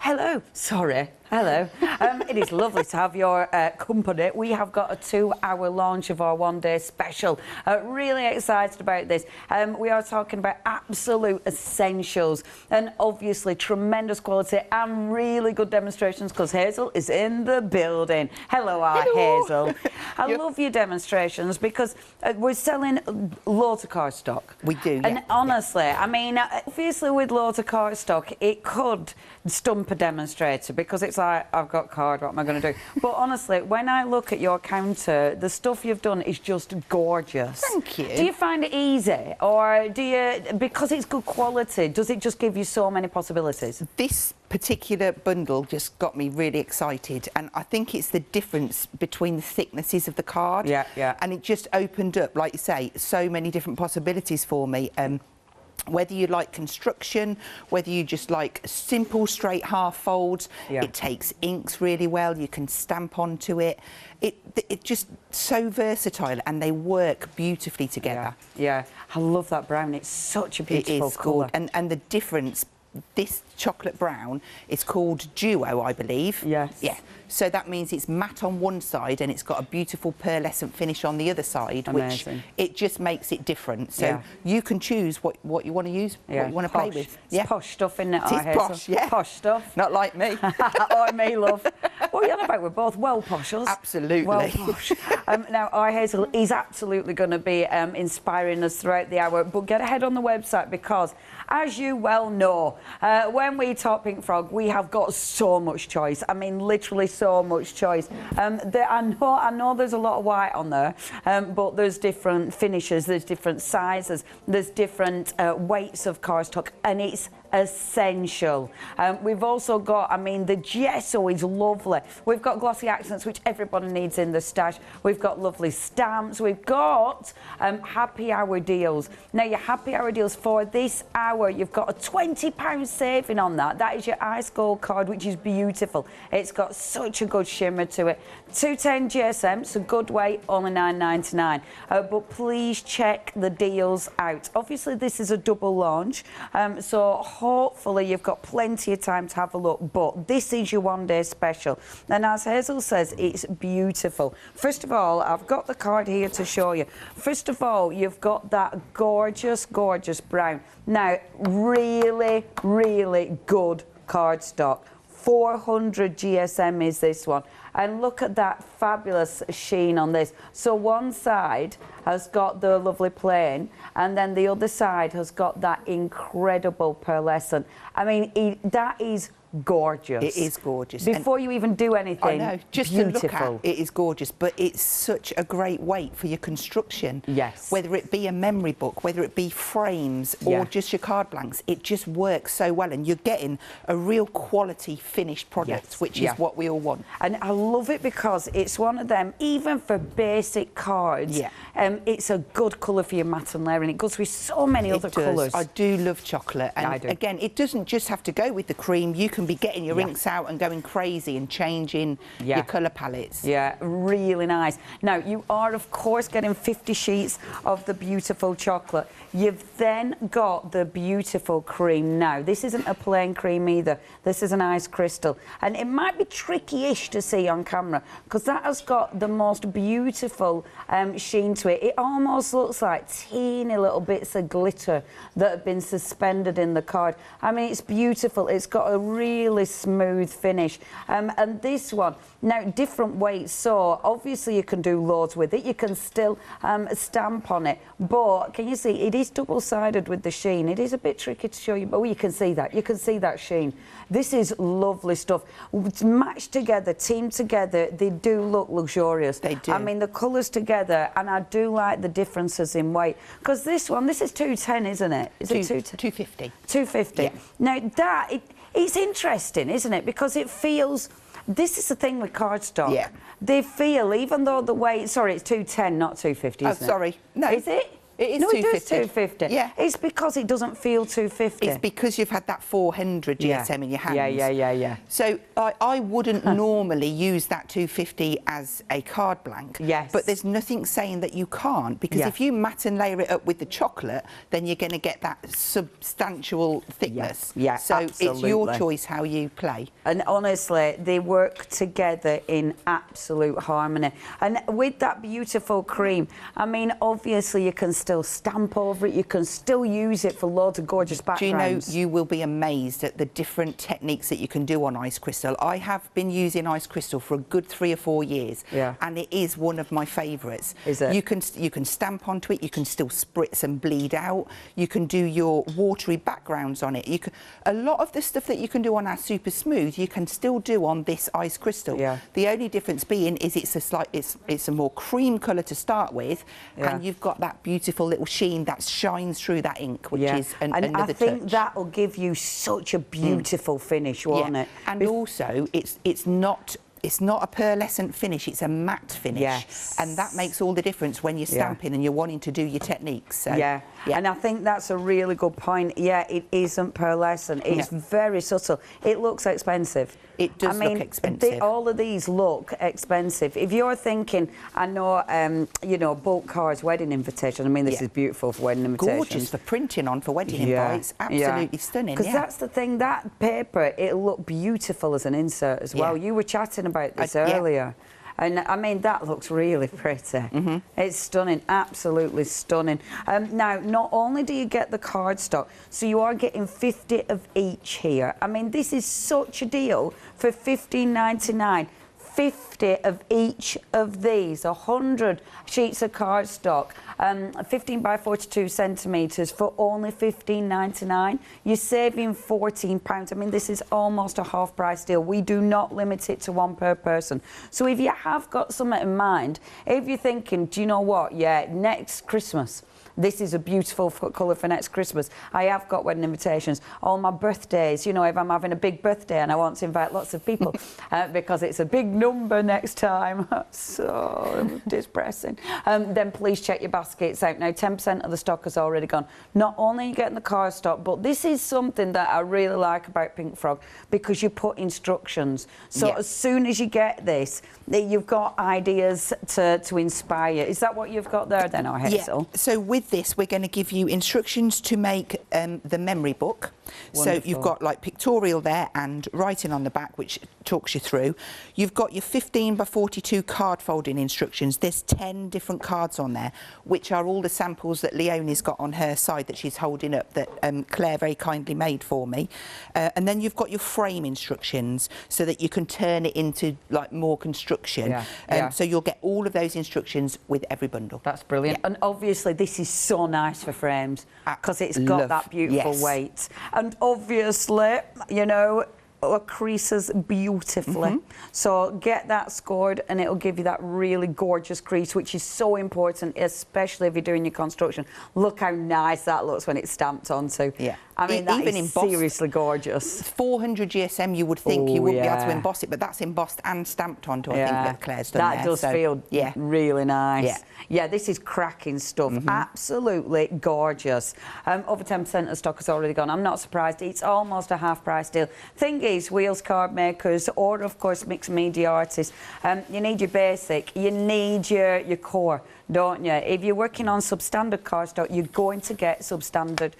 Hello. Sorry. Hello. It is lovely to have your company. We have got a 2-hour launch of our one-day special. Really excited about this. We are talking about absolute essentials and obviously tremendous quality and really good demonstrations because Hazel is in the building. Hello, Hazel. I love your demonstrations because we're selling loads of car stock. We do, And honestly, I mean, obviously with loads of car stock, it could stump a demonstrator because it's like, I've got card, what am I going to do? But honestly, when I look at your counter, the stuff you've done is just gorgeous. Thank you. Do you find it easy, or do you, because it's good quality, does it just give you so many possibilities? This particular bundle just got me really excited, and I think it's the difference between the thicknesses of the card. Yeah, yeah. And it just opened up, like you say, so many different possibilities for me. Whether you like construction, whether you just like simple straight half folds, it takes inks really well, you can stamp onto it. It's just so versatile and they work beautifully together. Yeah, I love that brown, it's such a beautiful colour. And the difference, this chocolate brown is called Duo, I believe. Yes. Yeah. So that means it's matte on one side and it's got a beautiful pearlescent finish on the other side. Amazing. Which it just makes it different. So you can choose what you want to use, what you want to play with. It's posh stuff, isn't it? It is posh, yeah. Posh stuff. Not like me. Or me, love. What are you on about? We're both well poshers. Absolutely. Well posh. Now, Hazel is absolutely going to be inspiring us throughout the hour, but get ahead on the website because, as you well know, when we talk Pink Frog, we have got so much choice. I mean, literally so much choice. I know there's a lot of white on there, but there's different finishes, there's different sizes, there's different weights of cardstock, and it's essential. We've also got, I mean, the gesso is lovely. We've got glossy accents, which everybody needs in the stash. We've got lovely stamps. We've got happy hour deals. Now, your happy hour deals for this hour, you've got a £20 saving on that. That is your ice gold card, which is beautiful. It's got such a good shimmer to it. 210 GSM, so good weight, only £9.99. But please check the deals out. Obviously, this is a double launch, so hopefully you've got plenty of time to have a look, but this is your one-day special. And as Hazel says, it's beautiful. First of all, I've got the card here to show you. First of all, you've got that gorgeous, gorgeous brown. Now, really, really good cardstock. 400 GSM is this one. And look at that fabulous sheen on this. So one side has got the lovely plain, and then the other side has got that incredible pearlescent. I mean, that is gorgeous. It is gorgeous. Before you even do anything, I know, just beautiful. to look at, it is gorgeous, but it's such a great weight for your construction. Yes. Whether it be a memory book, whether it be frames or just your card blanks, it just works so well, and you're getting a real quality finished product, which is what we all want. And I love it because it's one of them, even for basic cards, it's a good colour for your matte and layering. It goes with so many other colours. I do love chocolate, and again, it doesn't just have to go with the cream. You can be getting your inks out and going crazy and changing your colour palettes. Yeah, really nice. Now, you are, of course, getting 50 sheets of the beautiful chocolate. You've then got the beautiful cream. Now, this isn't a plain cream either. This is an ice crystal. And it might be tricky-ish to see on camera because that has got the most beautiful sheen to it. It almost looks like teeny little bits of glitter that have been suspended in the card. I mean, it's beautiful. It's got a really smooth finish. And this one, now, different weights. So, obviously, you can do loads with it. You can still stamp on it. But, can you see, it is double-sided with the sheen. It is a bit tricky to show you, but you can see that. You can see that sheen. This is lovely stuff. It's matched together, teamed together, they do look luxurious. They do. I mean, the colours together, and I do like the differences in weight. Because this one, this is 210, isn't it? Is it 250? 250. Yeah. Now, it's interesting, isn't it? Because it feels... This is the thing with cardstock. Yeah. They feel, even though the weight... Sorry, it's 210, not 250, isn't it? Oh, sorry. No. Is it? It is no, 250. it is 250. Yeah. It's because it doesn't feel 250. It's because you've had that 400 GSM in your hands. Yeah. So I wouldn't normally use that 250 as a card blank. Yes. But there's nothing saying that you can't, because if you matte and layer it up with the chocolate, then you're going to get that substantial thickness. Yeah, so absolutely. It's your choice how you play. And honestly, they work together in absolute harmony. And with that beautiful cream, I mean, obviously you can still stamp over it, you can still use it for loads of gorgeous backgrounds. Do you know, you will be amazed at the different techniques that you can do on ice crystal. I have been using ice crystal for a good 3 or 4 years, and it is one of my favourites. Is it? You can stamp onto it, you can still spritz and bleed out, you can do your watery backgrounds on it. A lot of the stuff that you can do on our Super Smooth, you can still do on this ice crystal. The only difference being is it's a more cream colour to start with, and you've got that beautiful little sheen that shines through that ink, which is another touch. And I think that'll give you such a beautiful finish, won't it? And also, it's not a pearlescent finish, it's a matte finish. And that makes all the difference when you're stamping and you're wanting to do your techniques. So, and I think that's a really good point. It isn't pearlescent, it's very subtle. It looks expensive. It does look expensive. All of these look expensive. If you're thinking, I know, you know, bulk cards, wedding invitation. I mean, this is beautiful for wedding invitations. Gorgeous for printing on for wedding invites. Absolutely stunning. Because that's the thing, that paper, it'll look beautiful as an insert as well. You were chatting about this earlier. And I mean, that looks really pretty. It's stunning, absolutely stunning. Now, not only do you get the cardstock, so you are getting 50 of each here. I mean, this is such a deal for $15.99. 50 of each of these, 100 sheets of cardstock, 15 by 42 centimetres for only $15.99. You're saving £14. I mean, this is almost a half price deal. We do not limit it to one per person. So if you have got something in mind, if you're thinking, do you know what, next Christmas, this is a beautiful colour for next Christmas. I have got wedding invitations. All my birthdays, you know, if I'm having a big birthday and I want to invite lots of people because it's a big number next time. So depressing. Then please check your baskets out. Now, 10% of the stock has already gone. Not only are you getting the cardstock, but this is something that I really like about Pink Frog, because you put instructions. So as soon as you get this, you've got ideas to inspire. Is that what you've got there then, or Hazel? Yeah. So with this, we're going to give you instructions to make the memory book. Wonderful. So you've got like pictorial there and writing on the back, which talks you through. You've got your 15 by 42 card folding instructions. There's 10 different cards on there, which are all the samples that Leonie's got on her side that she's holding up, that Claire very kindly made for me. And then you've got your frame instructions so that you can turn it into like more construction. So you'll get all of those instructions with every bundle. That's brilliant. And obviously this is so nice for frames because it's got that beautiful weight. And obviously, you know, it creases beautifully. So get that scored and it'll give you that really gorgeous crease, which is so important, especially if you're doing your construction. Look how nice that looks when it's stamped onto. I mean, that even is seriously gorgeous. 400 GSM, you would think you wouldn't be able to emboss it, but that's embossed and stamped onto, I think, that Claire's done that does feel really nice. This is cracking stuff. Absolutely gorgeous. Over 10% of stock has already gone. I'm not surprised. It's almost a half price deal. Thing is, wheels card makers, or of course mixed media artists, you need your basic, you need your core, don't you? If you're working on substandard cardstock, you're going to get substandard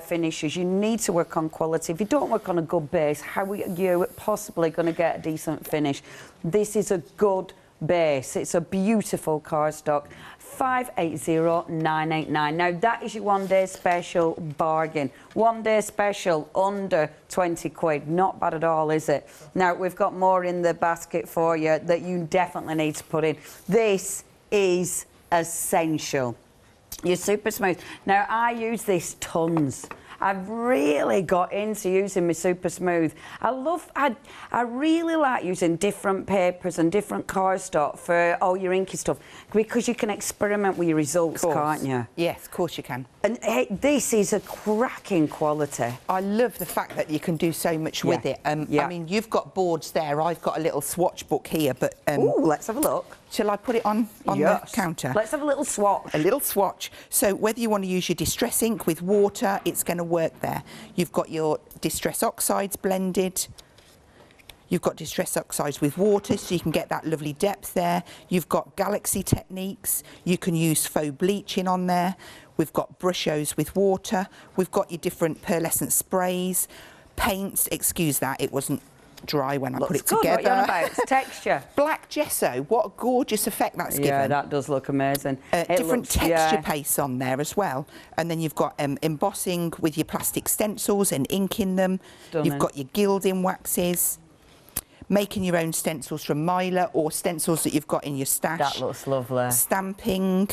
finishes. You need to work on quality. If you don't work on a good base, how are you possibly going to get a decent finish? This is a good base. It's a beautiful cardstock. 580,989. Now that is your one-day special bargain. One-day special under 20 quid. Not bad at all, is it? Now we've got more in the basket for you that you definitely need to put in. This is essential. Your Super Smooth. Now I use this tons. I've really got into using my Super Smooth. I really like using different papers and different cardstock for all your inky stuff, because you can experiment with your results, can't you? Yes, of course you can. And hey, this is a cracking quality. I love the fact that you can do so much with it. I mean, you've got boards there. I've got a little swatch book here, but ooh, let's have a look. Shall I put it on the counter? Let's have a little swatch. A little swatch. So whether you want to use your distress ink with water, it's going to work there. You've got your distress oxides blended. You've got distress oxides with water, so you can get that lovely depth there. You've got Galaxy techniques. You can use faux bleaching on there. We've got Brushos with water. We've got your different pearlescent sprays, paints. Excuse that, it wasn't dry when I put it together. What are you on about? It's texture. Black gesso, what a gorgeous effect that's given. Yeah, that does look amazing. Different texture paste on there as well. And then you've got embossing with your plastic stencils and ink in them. Stunning. You've got your gilding waxes. Making your own stencils from Myla or stencils that you've got in your stash. That looks lovely. Stamping.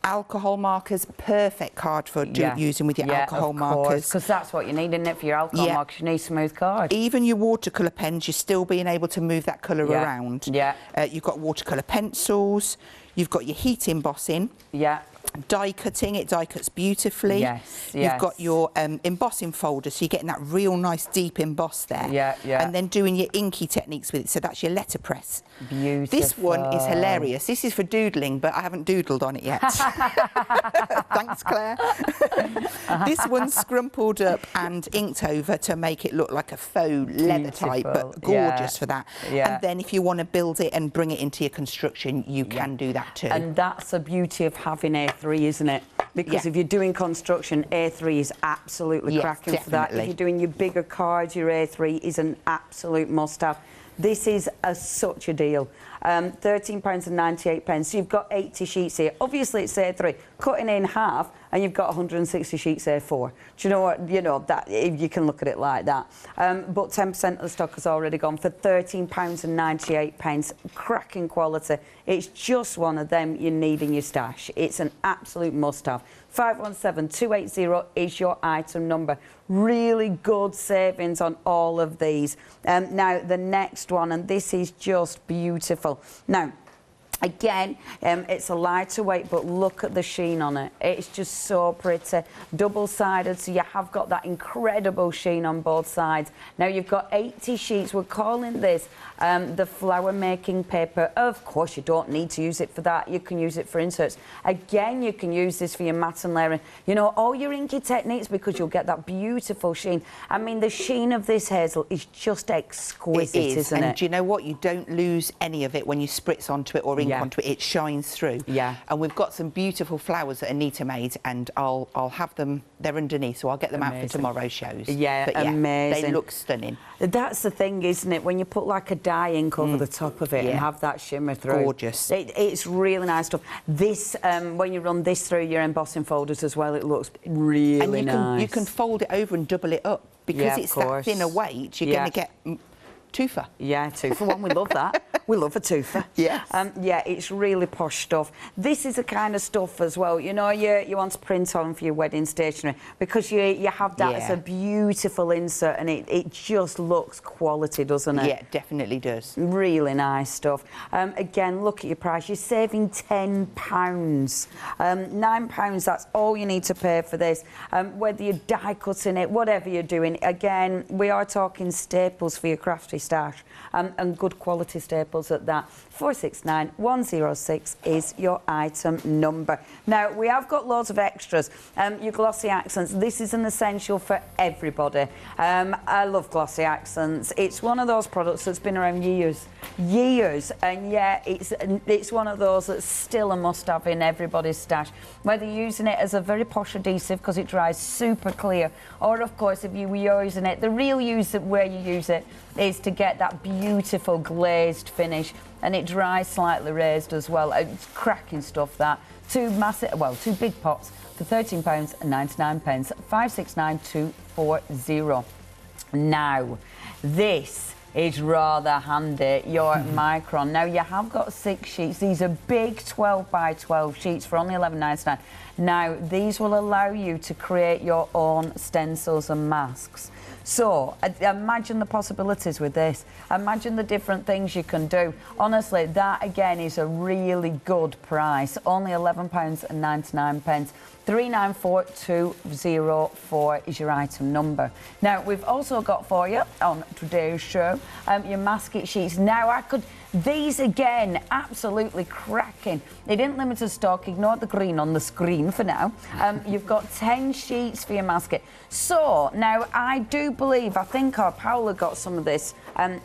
Alcohol markers, perfect card for using with your alcohol markers. Because that's what you need, isn't it, for your alcohol markers? You need smooth cards. Even your watercolour pens, you're still being able to move that colour around. Yeah. You've got watercolour pencils. You've got your heat embossing. Yeah. Die cutting, it die cuts beautifully. Yes, You've got your embossing folder, so you're getting that real nice deep emboss there. Yeah, yeah. And then doing your inky techniques with it, so that's your letterpress. Beautiful. This one is hilarious. This is for doodling, but I haven't doodled on it yet. Thanks, Claire. This one's scrumpled up and inked over to make it look like a faux leather type, but gorgeous for that. Yeah. And then if you want to build it and bring it into your construction, you can do that too. And that's the beauty of having A3, isn't it? Because if you're doing construction, A3 is absolutely cracking for that. If you're doing your bigger cards, your A3 is an absolute must-have. This is such a deal. £13.98. So you've got 80 sheets here. Obviously, it's A3. Cutting in half, and you've got 160 sheets A4. Do you know what? You know, that if you can look at it like that. But 10% of the stock has already gone for £13.98. Cracking quality. It's just one of them you need in your stash. It's an absolute must-have. 517-280 is your item number. Really good savings on all of these. Now, the next one, and this is just beautiful. Now, again, it's a lighter weight, but look at the sheen on it. It's just so pretty. Double-sided, so you have got that incredible sheen on both sides. Now, you've got 80 sheets. We're calling this the flower-making paper. Of course, you don't need to use it for that. You can use it for inserts. Again, you can use this for your mat and layering. You know, all your inky techniques, because you'll get that beautiful sheen. I mean, the sheen of this, Hazel, is just exquisite, isn't it? And do you know what? You don't lose any of it when you spritz onto it or ink onto it. It shines through. Yeah. And we've got some beautiful flowers that Anita made, and I'll have them. They're underneath, so I'll get them out for tomorrow's shows. Yeah, but amazing. They look stunning. That's the thing, isn't it? When you put like a dye ink over the top of it and have that shimmer through. Gorgeous. It's really nice stuff. This, when you run this through your embossing folders as well, it looks really nice. And you can fold it over and double it up. Because it's that thinner weight, you're going to get twofer. Yeah, 2-for-1. We love that. We love a twofer. Yes. Yeah, it's really posh stuff. This is the kind of stuff as well, you know, you want to print on for your wedding stationery, because you have that as a beautiful insert, and it just looks quality, doesn't it? Yeah, it definitely does. Really nice stuff. Again, look at your price. You're saving £10. £9, that's all you need to pay for this. Whether you're die cutting it, whatever you're doing, again, we are talking staples for your crafty stash, and good quality staples at that. 469106 is your item number. Now, we have got loads of extras. Your glossy accents, this is an essential for everybody. I love glossy accents. It's one of those products that's been around years, and yeah, it's one of those that's still a must-have in everybody's stash. Whether you're using it as a very posh adhesive because it dries super clear, or of course if you were using it, the real use of where you use it is to get that beautiful glazed finish, and it dries slightly raised as well. It's cracking stuff, that. Two big pots for £13.99. 569240. Now, this is rather handy, your Micron. Now, you have got 6 sheets. These are big 12 by 12 sheets for only £11.99. Now, these will allow you to create your own stencils and masks. So, imagine the possibilities with this. Imagine the different things you can do. Honestly, that again is a really good price. Only £11.99. 394204 is your item number. Now, we've also got for you on today's show your masking sheets. Now, These again, absolutely cracking. They didn't limit the stock, ignore the green on the screen for now. You've got 10 sheets for your basket. So now I do believe, I think our Paula got some of this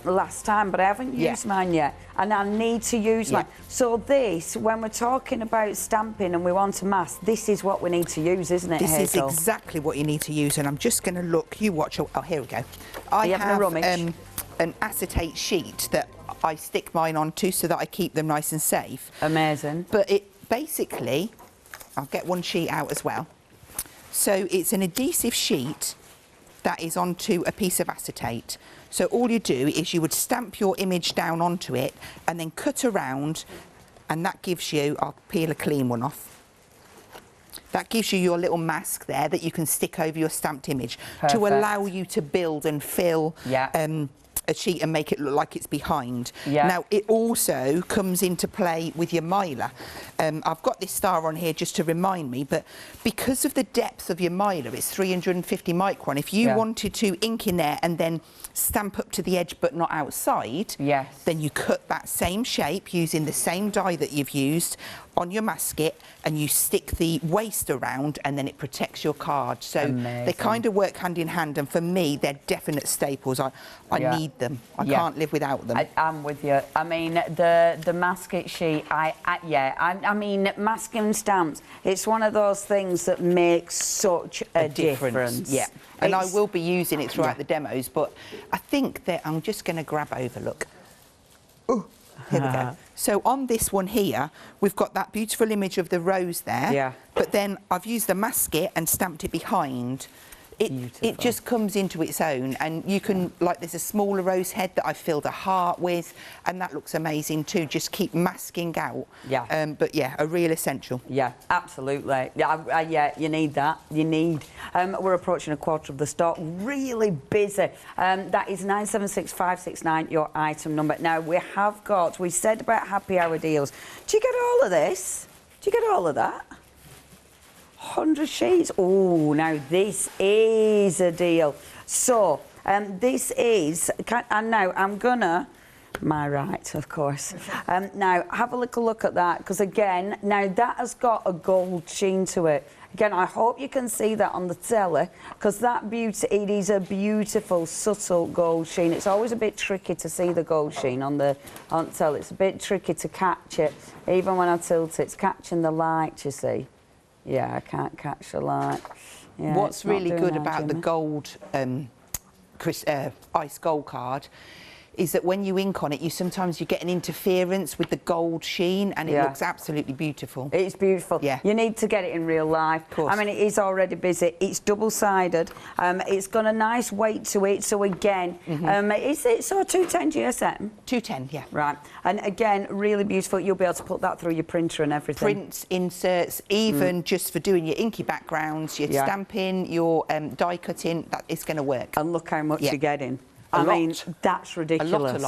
last time, but I haven't used mine yet, and I need to use mine. So this, when we're talking about stamping and we want to mask, this is what we need to use, isn't it, This Hazel? is exactly what you need to use, and I'm just going to look. You watch. Oh, here we go. I have an acetate sheet that I stick mine onto so that I keep them nice and safe. Amazing. But it basically, I'll get one sheet out as well. So it's an adhesive sheet that is onto a piece of acetate. So all you do is you would stamp your image down onto it and then cut around, and that gives you, I'll peel a clean one off. That gives you your little mask there that you can stick over your stamped image to allow you to build and fill a sheet and make it look like it's behind. Now, it also comes into play with your miler. I've got this star on here just to remind me, but because of the depth of your miler, it's 350 micron. If you wanted to ink in there and then stamp up to the edge but not outside, then you cut that same shape using the same die that you've used on your masket, and you stick the waste around, and then it protects your card. So they kind of work hand in hand, and for me, they're definite staples. I need them. I can't live without them. I'm with you. I mean, the masket sheet, I mean, masking stamps, it's one of those things that makes such a difference. Yeah. And I will be using it throughout the demos, but I think that I'm just going to grab over, look. Oh, here we go. So on this one here, we've got that beautiful image of the rose there, but then I've used the masket and stamped it behind. It just comes into its own, and you can, like, there's a smaller rose head that I filled a heart with, and that looks amazing too. Just keep masking out. But yeah, a real essential. Yeah, absolutely. Yeah, you need that. You need. We're approaching a quarter of the stock. Really busy. That is 976569, your item number. Now we said about happy hour deals. Do you get all of this? Do you get all of that? 100 sheets. Oh, now this is a deal. So this is, and now I'm gonna, my right, of course. Now have a little look at that, because again, now that has got a gold sheen to it. Again, I hope you can see that on the telly, because that beauty, it is a beautiful, subtle gold sheen. It's always a bit tricky to see the gold sheen on the telly. It's a bit tricky to catch it, even when I tilt it. It's catching the light, you see. Yeah, I can't catch the light. Yeah, what's really good about the gold, ice gold card, is that when you ink on it, you get an interference with the gold sheen, and it looks absolutely beautiful. It's beautiful. Yeah. You need to get it in real life. Of course. I mean, it is already busy. It's double-sided. It's got a nice weight to it. So again, is it so 210 GSM? 210, yeah. Right. And again, really beautiful. You'll be able to put that through your printer and everything. Prints, inserts, even just for doing your inky backgrounds, your stamping, your die cutting. That is going to work. And look how much you're getting. I mean, that's ridiculous. A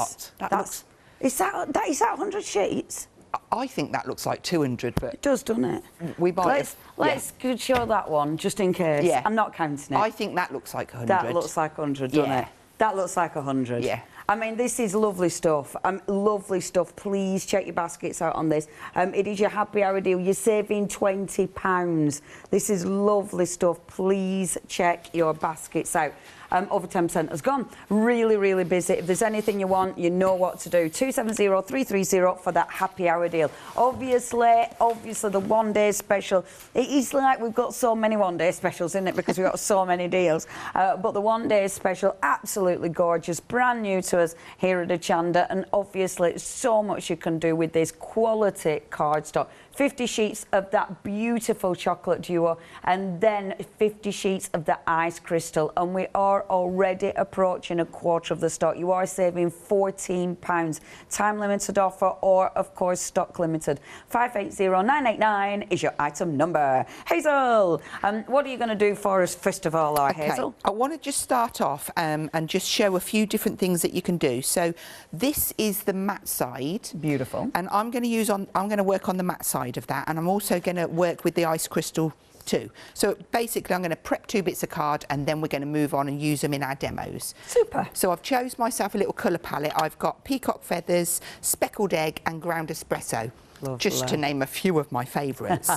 lot. Is that 100 sheets? I think that looks like 200, but it does, doesn't it? We might let's show that one just in case. Yeah. I'm not counting it. I think that looks like 100. That looks like 100, doesn't it? That looks like 100. Yeah. I mean, this is lovely stuff. Lovely stuff. Please check your baskets out on this. It is your happy hour deal. You're saving £20. This is lovely stuff. Please check your baskets out. Over 10% has gone. Really, really busy. If there's anything you want, you know what to do. 270330 for that happy hour deal. Obviously, the one-day special. It is like we've got so many one-day specials, isn't it? Because we've got so many deals. But the one-day special, absolutely gorgeous, brand new to us here at Hochanda, and obviously so much you can do with this quality cardstock. 50 sheets of that beautiful chocolate duo, and then 50 sheets of the ice crystal, and we are already approaching a quarter of the stock. You are saving £14. Time limited offer, or of course stock limited. 580989 is your item number. Hazel, what are you going to do for us first of all, Hazel? I want to just start off and just show a few different things that you can do. So this is the matte side. Beautiful. And I'm going to work on the matte side of that, and I'm also going to work with the ice crystal two. So basically I'm going to prep 2 bits of card and then we're going to move on and use them in our demos. Super. So I've chose myself a little colour palette. I've got peacock feathers, speckled egg and ground espresso. Lovely. Just to name a few of my favourites.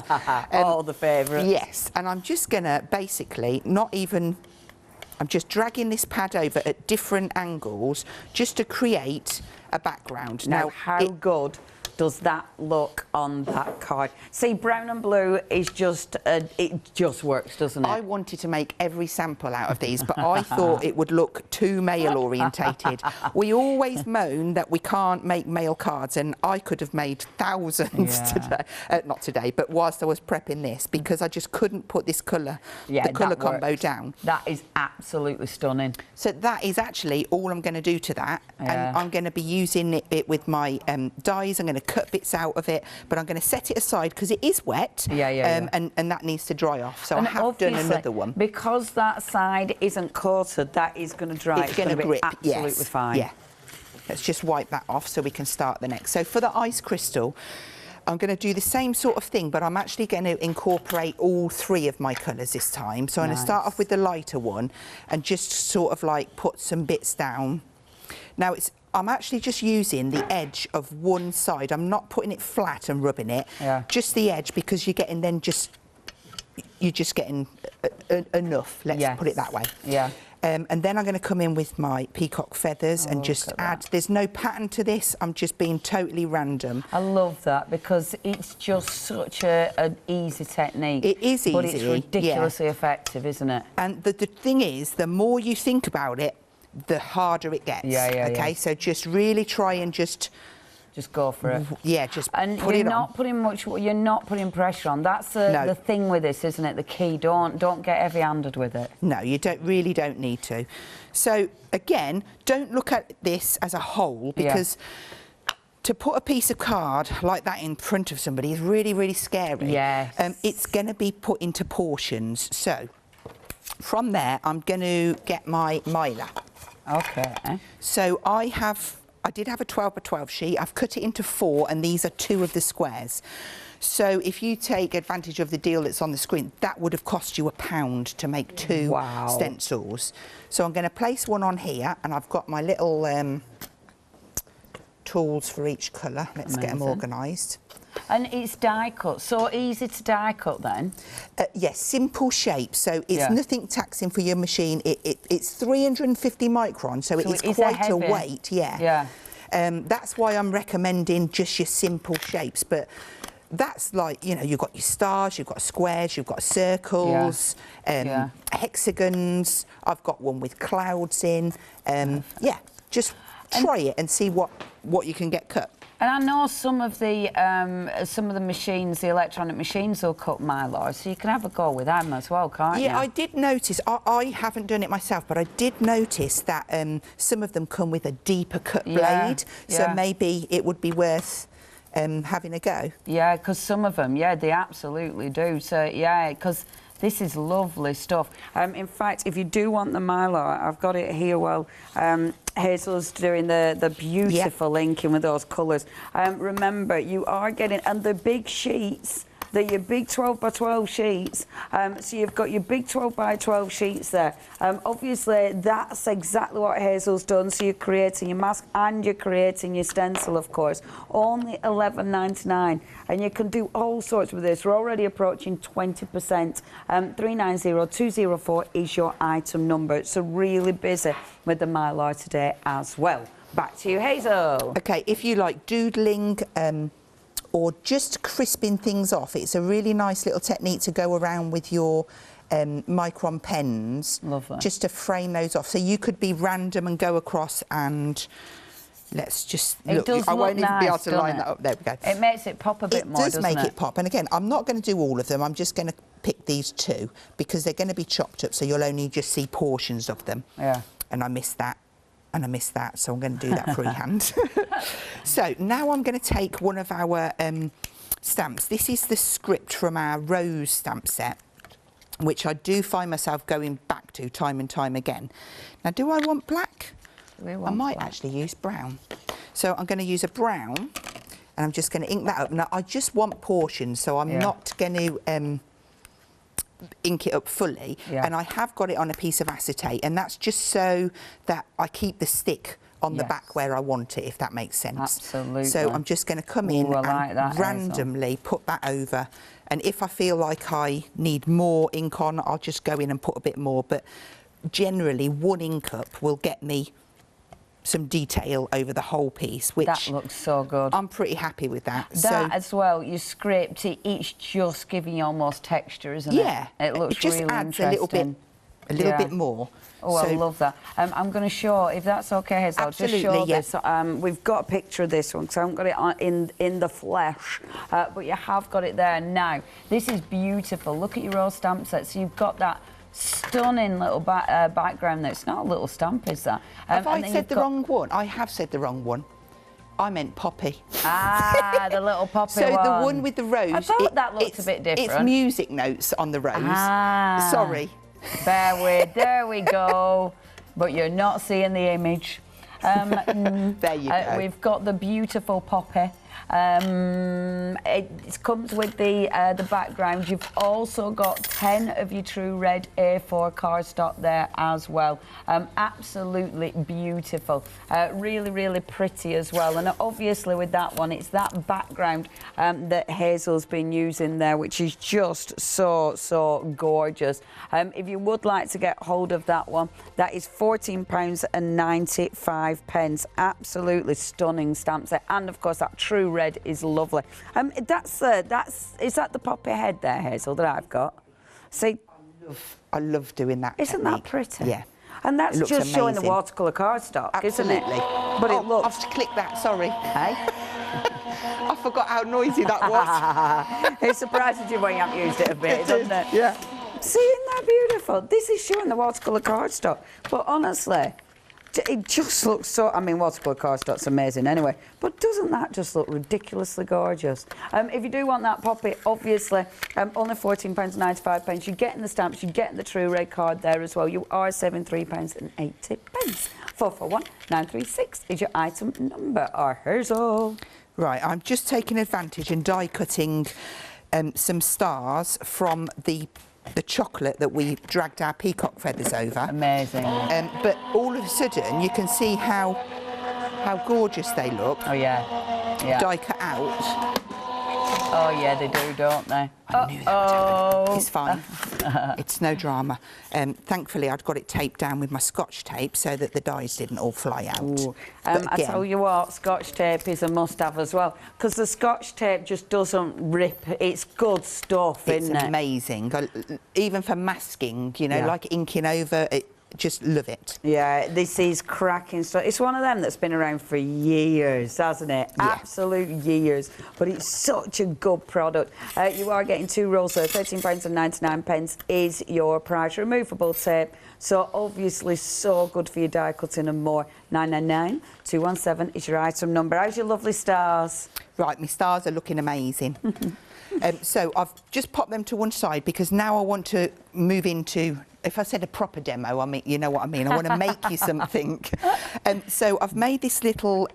All the favourites. Yes, and I'm just going to basically I'm just dragging this pad over at different angles just to create a background. Now how good does that look on that card? See, brown and blue is just, it just works, doesn't it? I wanted to make every sample out of these, but I thought it would look too male orientated. We always moan that we can't make male cards, and I could have made thousands today. Not today, but whilst I was prepping this, because I just couldn't put this colour, the colour combo down. That is absolutely stunning. So that is actually all I'm going to do to that. And I'm going to be using it with my dies. I'm going to cut bits out of it, but I'm going to set it aside because it is wet. And that needs to dry off. So I have done another one. Because that side isn't coated, that is going to dry. It's going to grip. Absolutely fine. Yeah. Let's just wipe that off so we can start the next. So for the ice crystal, I'm going to do the same sort of thing, but I'm actually going to incorporate all 3 of my colours this time. So I'm going to start off with the lighter one and just sort of like put some bits down. Now I'm actually just using the edge of one side. I'm not putting it flat and rubbing it. Just the edge, because you're getting you're just getting enough. Let's put it that way. And then I'm going to come in with my peacock feathers and just add. There's no pattern to this. I'm just being totally random. I love that because it's just such an easy technique. It is easy, but it's ridiculously effective, isn't it? And the thing is, the more you think about it, the harder it gets. Okay, so just really try and just go for it. Yeah, just and put it on. You're not putting pressure on. That's the thing with this, isn't it? The key. Don't get heavy-handed with it. No, you really don't need to. So again, don't look at this as a whole, because to put a piece of card like that in front of somebody is really, really scary. Yes. It's going to be put into portions. So from there, I'm going to get my miler. Okay. So I did have a 12 by 12 sheet. I've cut it into 4, and these are 2 of the squares. So if you take advantage of the deal that's on the screen, that would have cost you £1 to make 2 stencils. So I'm going to place one on here, and I've got my little tools for each colour. Let's get them organised. And it's die cut, so easy to die cut then? Yes, simple shape, so it's nothing taxing for your machine. It's 350 microns, so it is quite a weight, that's why I'm recommending just your simple shapes, but that's like, you know, you've got your stars, you've got squares, you've got circles, hexagons. I've got one with clouds in. Just try it and see what you can get cut. And I know some of the machines, the electronic machines, will cut mylar, so you can have a go with them as well, can't you? Yeah, I did notice. I haven't done it myself, but I did notice that some of them come with a deeper cut blade, so maybe it would be worth having a go. Yeah, because some of them, they absolutely do. So because this is lovely stuff. In fact, if you do want the mylar, I've got it here. Well. Hazel's doing the beautiful inking with those colours. Remember, you are getting, and the big sheets, they're your big 12 by 12 sheets. So you've got your big 12 by 12 sheets there. Obviously, that's exactly what Hazel's done. So you're creating your mask and you're creating your stencil, of course. Only $11.99. And you can do all sorts with this. We're already approaching 20%. 390204 is your item number. So really busy with the mylar today as well. Back to you, Hazel. Okay, if you like doodling or just crisping things off, it's a really nice little technique to go around with your micron pens. Lovely. Just to frame those off. So you could be random and go across and let's just look. I won't even be able to line that up. There we go. It makes it pop a bit more, doesn't it? It does make it pop. And again, I'm not going to do all of them. I'm just going to pick these 2 because they're going to be chopped up, so you'll only just see portions of them. Yeah. And I missed that. And I missed that, so I'm going to do that freehand. So now I'm going to take one of our stamps. This is the script from our Rose stamp set, which I do find myself going back to time and time again. Now, do I want black? I might actually use brown. So I'm going to use a brown, and I'm just going to ink that up. Now, I just want portions, so I'm not going to ink it up fully, and I have got it on a piece of acetate, and that's just so that I keep the stick on the back where I want it, if that makes sense. Absolutely. So I'm just going to come in and randomly put that over, and if I feel like I need more ink on, I'll just go in and put a bit more, but generally 1 ink up will get me some detail over the whole piece, which that looks so good. I'm pretty happy with that. That as well, you scraped it, it's just giving you almost texture, isn't it? Yeah, it looks it just really adds interesting. a little bit more. Oh, so, I love that. I'm going to show, if that's okay, Hazel, absolutely, just show this. We've got a picture of this one because I haven't got it in the flesh, but you have got it there now. This is beautiful. Look at your old stamp set. So you've got that stunning little background there. It's not a little stamp, is that? Have I said the wrong one? I have said the wrong one. I meant poppy. Ah, the little poppy so one. So the one with the rose. I thought that looked a bit different. It's music notes on the rose. Ah. Sorry. Bear with, there we go. But you're not seeing the image. There you go. We've got the beautiful poppy. It comes with the background. You've also got 10 of your True Red A4 cardstock there as well. Absolutely beautiful. Really, really pretty as well. And obviously with that one, it's that background that Hazel's been using there, which is just so gorgeous. If you would like to get hold of that one, that is £14.95. Absolutely stunning stamp set. And of course that True Red is lovely. Is that the poppy head there, Hazel, that I've got? See, I love doing that. Isn't technique. that pretty? Yeah. And that's just amazing. showing the watercolour cardstock, absolutely. Isn't it? But it looks. I've to click that. Sorry. Hey. I forgot how noisy that was. It surprises you when you haven't used it a bit, doesn't it? Yeah. See, isn't that beautiful? This is showing the watercolour cardstock, but honestly, it just looks so... I mean, watercolour cardstock's amazing anyway, but doesn't that just look ridiculously gorgeous? If you do want that poppy, obviously, only £14.95. You're getting the stamps, you're getting the True Red card there as well. You are saving £3.80. 441 936 is your item number. Our Hazel. Right, I'm just taking advantage and die cutting some stars from the chocolate that we dragged our peacock feathers over. Amazing. But all of a sudden you can see how gorgeous they look. Oh yeah. Yeah. Die cut out. Oh yeah, they do, don't they? I knew they would happen. It's fine. It's no drama. Thankfully, I'd got it taped down with my Scotch tape so that the dies didn't all fly out. I tell you what, Scotch tape is a must-have as well, because the Scotch tape just doesn't rip. It's good stuff, isn't it? It's amazing. Even for masking, you know, like inking over it. Just love it. Yeah, this is cracking stuff. It's one of them that's been around for years, hasn't it? Yeah. Absolute years. But it's such a good product. You are getting 2 rolls there. £13.99 is your price. Removable tape. So obviously so good for your die cutting and more. 999 217 is your item number. How's your lovely stars? Right, my stars are looking amazing. So I've just popped them to one side because now I want to move into, if I said a proper demo, I mean, you know what I mean. I want to make you something. So I've made this little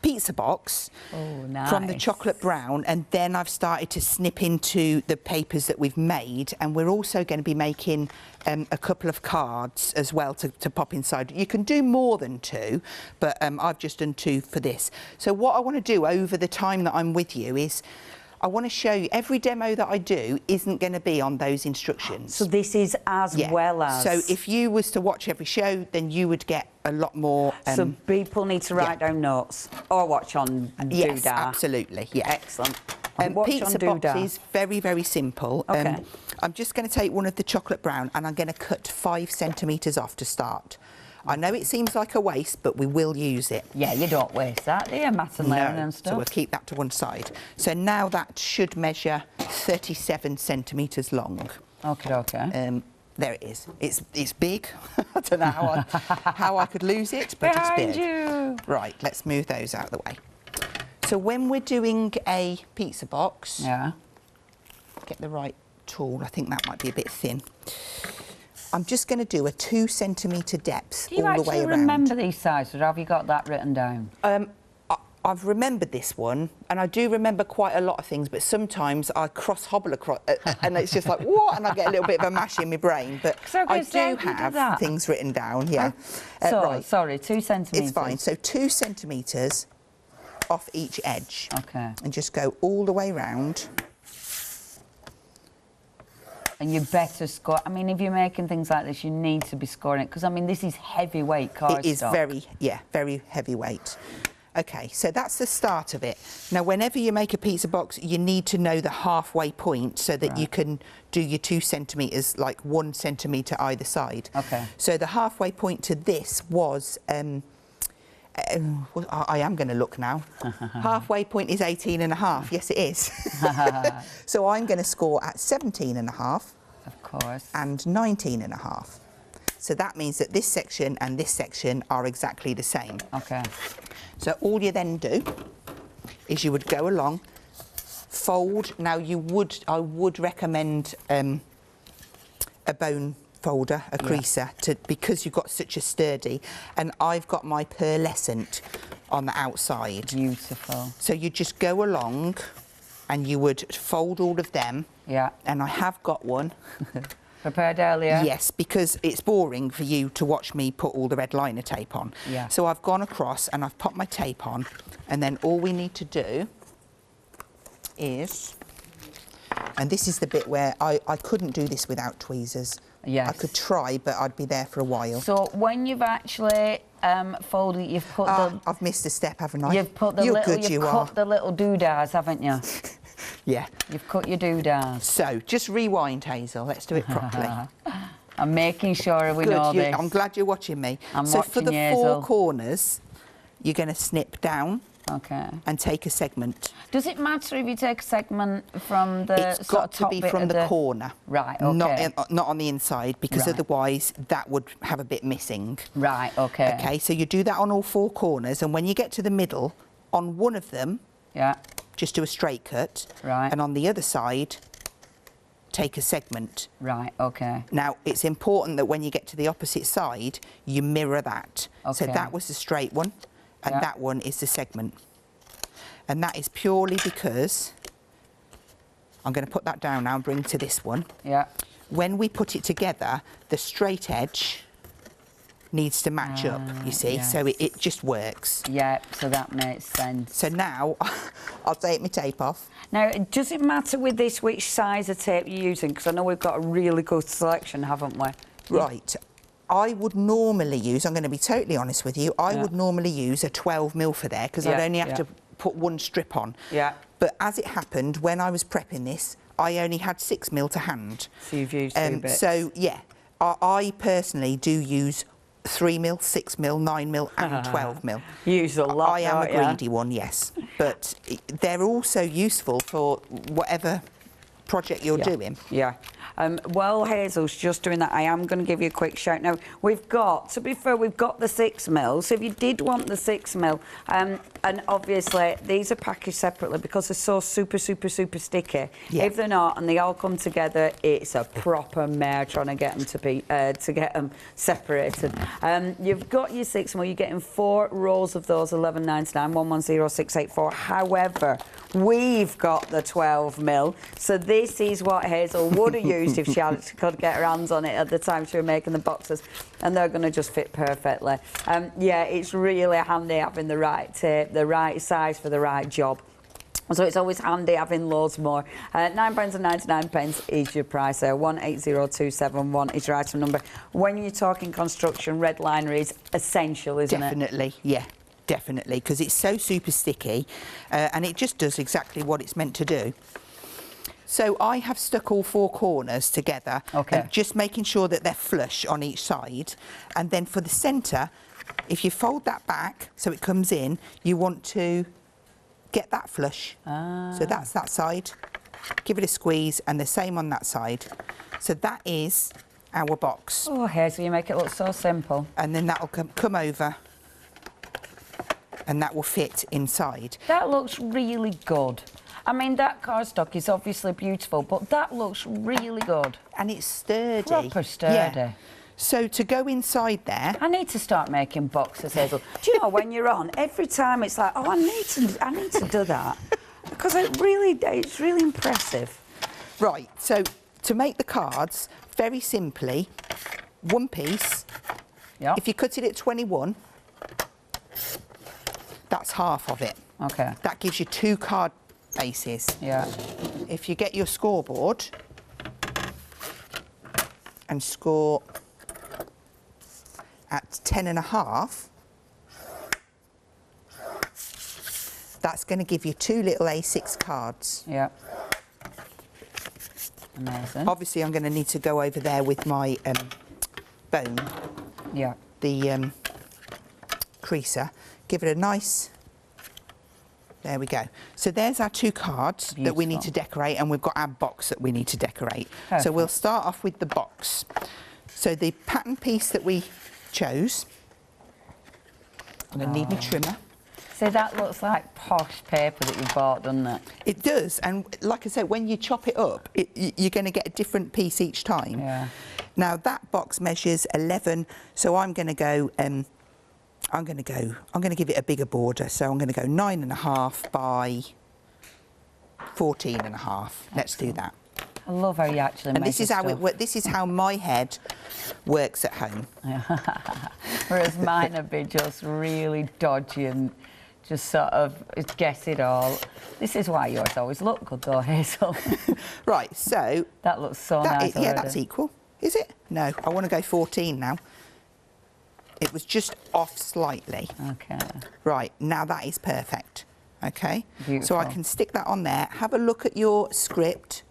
pizza box from the chocolate brown, and then I've started to snip into the papers that we've made, and we're also going to be making a couple of cards as well to pop inside. You can do more than 2, but I've just done 2 for this. So what I want to do over the time that I'm with you is I want to show you every demo that I do isn't going to be on those instructions. So this is as well as. So if you was to watch every show, then you would get a lot more. So people need to write down notes or watch on Doodah. Yes, absolutely. Yeah, excellent. Pizza box is very, very simple. Okay. I'm just going to take one of the chocolate brown and I'm going to cut 5 centimetres off to start. I know it seems like a waste, but we will use it. Yeah, you don't waste that, do you? Matt and Leon and stuff. So we'll keep that to one side. So now that should measure 37 centimetres long. Okay. There it is. It's big. I don't know how I could lose it, but it's big. You. Right, let's move those out of the way. So when we're doing a pizza box, get the right tool. I think that might be a bit thin. I'm just going to do a 2 centimetre depth all the way around. Do you actually remember these sizes, or have you got that written down? I've remembered this one, and I do remember quite a lot of things, but sometimes I hobble across, and it's just like, what? And I get a little bit of a mash in my brain. But I do have things written down, yeah. Right. Sorry, 2 centimetres. It's fine. So 2 centimetres off each edge. Okay. And just go all the way round. And you better score. I mean, if you're making things like this, you need to be scoring it, because, I mean, this is heavyweight cardstock. It is very heavyweight. Okay, so that's the start of it. Now, whenever you make a pizza box, you need to know the halfway point so that you can do your 2 centimetres, like 1 centimetre either side. Okay. So the halfway point to this was, I am going to look now. Halfway point is 18.5. Yes, it is. So I'm going to score at 17.5. Of course. And 19.5. So that means that this section and this section are exactly the same. Okay. So all you then do is you would go along, fold. Now I would recommend a bone folder, a creaser, because you've got such a sturdy. And I've got my pearlescent on the outside. Beautiful. So you just go along and you would fold all of them. Yeah. And I have got one. Prepared earlier? Yes, because it's boring for you to watch me put all the red liner tape on. Yeah. So I've gone across and I've popped my tape on, and then all we need to do is, and this is the bit where I couldn't do this without tweezers. Yes. I could try, but I'd be there for a while. So when you've actually folded, you've put the... I've missed a step, haven't I? You've put the You're little... good, you've cut the little doodads, haven't you? Yeah. You've cut your doodads. So, just rewind, Hazel. Let's do it properly. I'm making sure we know this. I'm glad you're watching me. I'm so watching for the you, 4 Hazel. corners, you're going to snip down. Okay. And take a segment. Does it matter if you take a segment from the It's got to be from the corner. Right, okay. Not on the inside, because otherwise that would have a bit missing. Right, okay. Okay, so you do that on all 4 corners, and when you get to the middle, on one of them, just do a straight cut. Right. And on the other side, take a segment. Right, okay. Now, it's important that when you get to the opposite side, you mirror that. Okay. So that was the straight one, and that one is the segment. And that is purely because, I'm going to put that down now and bring to this one. Yeah. When we put it together, the straight edge needs to match up, you see, so it just works. Yeah, so that makes sense. So now, I'll take my tape off. Now, does it matter with this which size of tape you're using? Because I know we've got a really good selection, haven't we? Right. I would normally use, I'm going to be totally honest with you, I would normally use a 12mm for there, because I'd only have to put 1 strip on. Yeah. But as it happened, when I was prepping this, I only had 6mm to hand. So you've used 2 bits. So, yeah, I personally do use 3mm, 6mm, 9mm and 12mm. Use a lot, I am a greedy one, yes. But they're also useful for whatever project you're doing. Yeah. While Hazel's just doing that, I am going to give you a quick shout. Now, we've got, to be fair, we've got the 6mm. So if you did want the 6mm, and obviously these are packaged separately because they're so super sticky. Yeah. If they're not and they all come together, it's a proper mare trying to get them to get them separated. You've got your 6mm. You're getting 4 rolls of those, 11.99, 110684. However, we've got the 12mm. So this is what Hazel would have used if she could get her hands on it at the time she was making the boxes, and they're going to just fit perfectly. Yeah, it's really handy having the right tape, the right size for the right job. So it's always handy having loads more. £9.99 is your price there. 180271 is your item number. When you're talking construction, red liner is essential, isn't it? Definitely, yeah. Definitely, because it's so super sticky, and it just does exactly what it's meant to do. So I have stuck all 4 corners together, just making sure that they're flush on each side. And then for the centre, if you fold that back so it comes in, you want to get that flush. So that's that side. Give it a squeeze, and the same on that side. So that is our box. Oh, Hazel, you make it look so simple. And then that will come over, and that will fit inside. That looks really good. I mean, that cardstock is obviously beautiful, but that looks really good. And it's sturdy. Proper sturdy. Yeah. So to go inside there... I need to start making boxes, Hazel. Do you know, when you're on, every time it's like, oh, I need to do that. Because it's really impressive. Right, so to make the cards, very simply, one piece. Yep. If you cut it at 21, that's half of it. Okay. That gives you 2 card bases. Yeah. If you get your scoreboard and score at 10.5, that's going to give you 2 little A6 cards. Yeah. Amazing. Obviously, I'm going to need to go over there with my bone. Yeah. The creaser. Give it a nice... There we go. So there's our 2 cards that we need to decorate, and we've got our box that we need to decorate. Perfect. So we'll start off with the box. So the pattern piece that we chose, I'm going to need my trimmer. See, that looks like posh paper that you bought, doesn't it? It does, and like I said, when you chop it up, you're going to get a different piece each time. Yeah. Now that box measures 11, so I'm going to go. I'm going to give it a bigger border, so I'm going to go 9.5 by 14.5. Let's do that. I love how you actually And make this is how it works. This is how my head works at home. Whereas mine would be just really dodgy and just sort of guess it all. This is why yours always look good, though, Hazel. Right, so that looks so nice. Yeah, that's equal. Is it? No, I want to go 14 now. It was just off slightly. Okay. Right, now that is perfect. Okay. Beautiful. So I can stick that on there. Have a look at your script.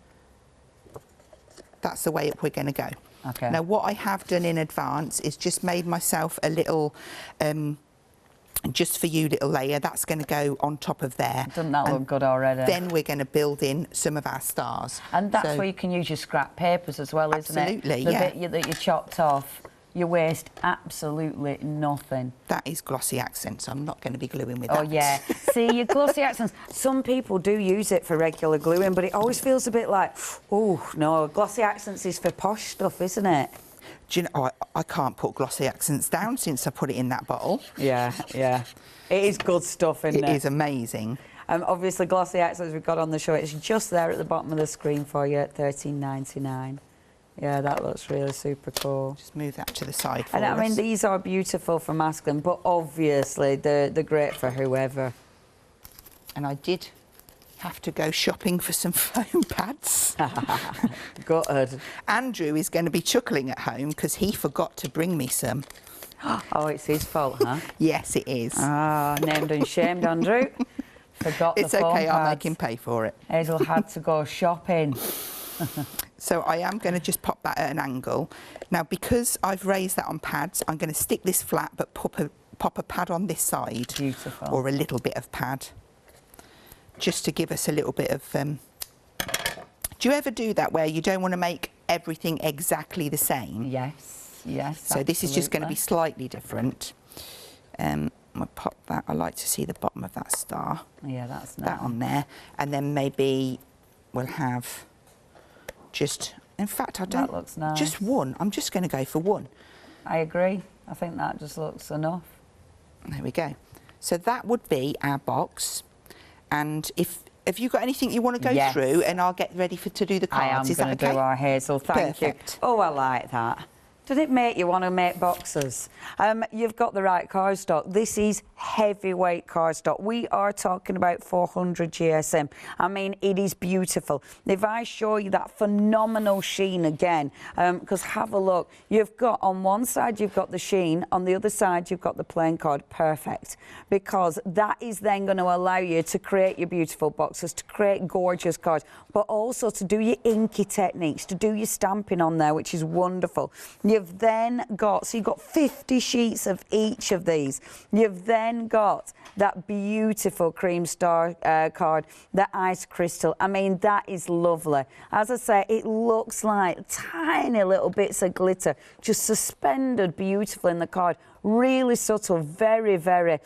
That's the way we're going to go. Okay. Now, what I have done in advance is just made myself a little, just for you, little layer. That's going to go on top of there. Doesn't that look good already? Then we're going to build in some of our stars. And that's where you can use your scrap papers as well, isn't it? Absolutely, the yeah. bit that you chopped off, you waste absolutely nothing. That is glossy accent, so I'm not going to be gluing with that. Oh, yeah. See, your glossy accents, some people do use it for regular gluing, but it always feels a bit like, oh, no, glossy accents is for posh stuff, isn't it? Do you know, I can't put glossy accents down since I put it in that bottle. Yeah, yeah. It is good stuff, isn't it? It is amazing. Obviously, glossy accents we've got on the show, it's just there at the bottom of the screen for you at $13.99. Yeah, that looks really super cool. Just move that to the side for us. And I mean, these are beautiful for masculine, but obviously they're great for whoever. And I did have to go shopping for some foam pads. Gutted. Andrew is going to be chuckling at home because he forgot to bring me some. Oh, it's his fault, huh? Yes, it is. Ah, named and shamed, Andrew. Forgot the foam okay, pads. I'll make him pay for it. Hazel had to go shopping. So I am going to just pop that at an angle. Now, because I've raised that on pads, I'm going to stick this flat but pop a pad on this side. Beautiful. Or a little bit of pad. Just to give us a little bit of... Do you ever do that where you don't want to make everything exactly the same? Yes, yes, So this is just going to be absolutely. slightly different. I'll pop that. I like to see the bottom of that star. Yeah, that's nice. That on there. And then maybe we'll have... Just, in fact, I don't... That looks nice. Just one. I'm just going to go for one. I agree. I think that just looks enough. There we go. So that would be our box. And if you got anything you want to go through, and I'll get ready to do the cards. I am going to do our Hazel. Thank you. Oh, I like that. Doesn't it make you want to make boxes? You've got the right cardstock. This is heavyweight cardstock. We are talking about 400 GSM. I mean, it is beautiful. If I show you that phenomenal sheen again, because have a look. You've got, on one side, you've got the sheen. On the other side, you've got the plain card. Perfect. Because that is then going to allow you to create your beautiful boxes, to create gorgeous cards, but also to do your inky techniques, to do your stamping on there, which is wonderful. You've then got, so you've got 50 sheets of each of these. You've then got that beautiful cream star card, the ice crystal. I mean, that is lovely. As I say, it looks like tiny little bits of glitter just suspended beautifully in the card. Really subtle, very, very